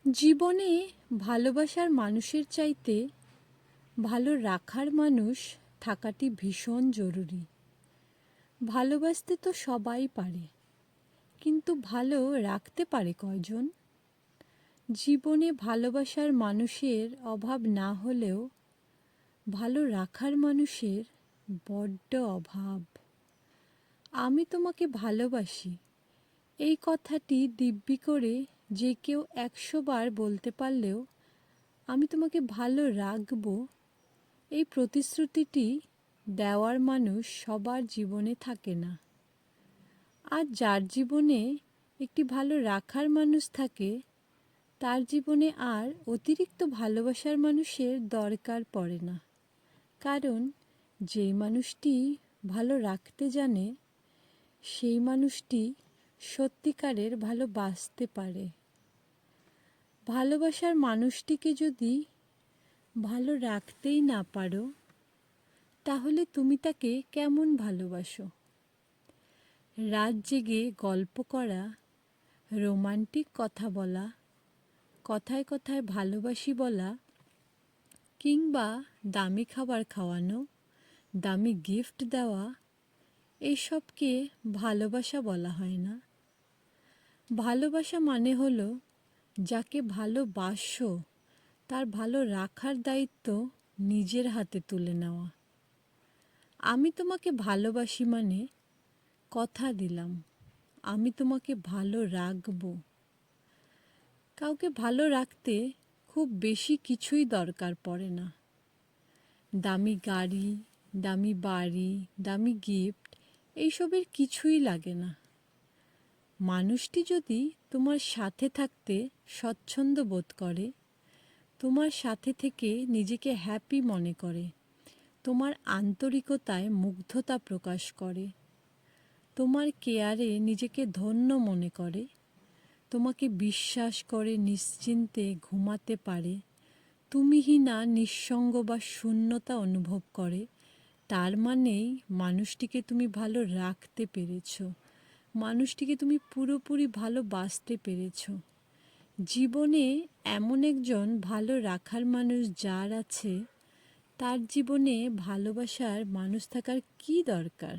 জীবনে ভালোবাসার মানুষের চাইতে ভালো রাখার মানুষ থাকাটি ভীষণ জরুরি। ভালোবাসতে তো সবাই পারে, কিন্তু ভালো রাখতে পারে কয়জন? জীবনে ভালোবাসার মানুষের অভাব না হলেও ভালো রাখার মানুষের বড্ড অভাব। আমি তোমাকে ভালোবাসি, এই কথাটি দিব্যি করে যে কেউ ১০০ বার বলতে পারলেও আমি তোমাকে ভালো রাখবো, এই প্রতিশ্রুতিটি দেওয়ার মানুষ সবার জীবনে থাকে না। আর যার জীবনে একটি ভালো রাখার মানুষ থাকে, তার জীবনে আর অতিরিক্ত ভালোবাসার মানুষের দরকার পড়ে না। কারণ যেই মানুষটি ভালো রাখতে জানে, সেই মানুষটি সত্যিকারের ভালোবাসতে পারে। ভালোবাসার মানুষটিকে যদি ভালো রাখতেই না পারো, তাহলে তুমি তাকে কেমন ভালোবাসো? রাত জেগে গল্প করা, রোমান্টিক কথা বলা, কথায় কথায় ভালোবাসি বলা, কিংবা দামি খাবার খাওয়ানো, দামি গিফট দেওয়া, এইসবকে ভালোবাসা বলা হয় না। ভালোবাসা মানে হলো যাকে ভালোবাসো তার ভালো রাখার দায়িত্ব নিজের হাতে তুলে নেওয়া। আমি তোমাকে ভালোবাসি মানে কথা দিলাম আমি তোমাকে ভালো রাখবো। কাউকে ভালো রাখতে খুব বেশি কিছুই দরকার পড়ে না। দামি গাড়ি, দামি বাড়ি, দামি গিফট এইসবের কিছুই লাগে না। মানুষটি যদি তোমার সাথে থাকতে স্বচ্ছন্দ বোধ করে, তোমার সাথে থেকে নিজেকে হ্যাপি মনে করে, তোমার আন্তরিকতায় মুগ্ধতা প্রকাশ করে, তোমার কেয়ারে নিজেকে ধন্য মনে করে, তোমাকে বিশ্বাস করে নিশ্চিন্তে ঘুমাতে পারে, তুমিহীনা নিঃসঙ্গ বা শূন্যতা অনুভব করে, তার মানেই মানুষটিকে তুমি ভালো রাখতে পেরেছ, মানুষটিকে তুমি পুরোপুরি ভালোবাসতে পেরেছ। জীবনে এমন একজন ভালো রাখার মানুষ যার আছে, তার জীবনে ভালোবাসার মানুষ থাকার কী দরকার?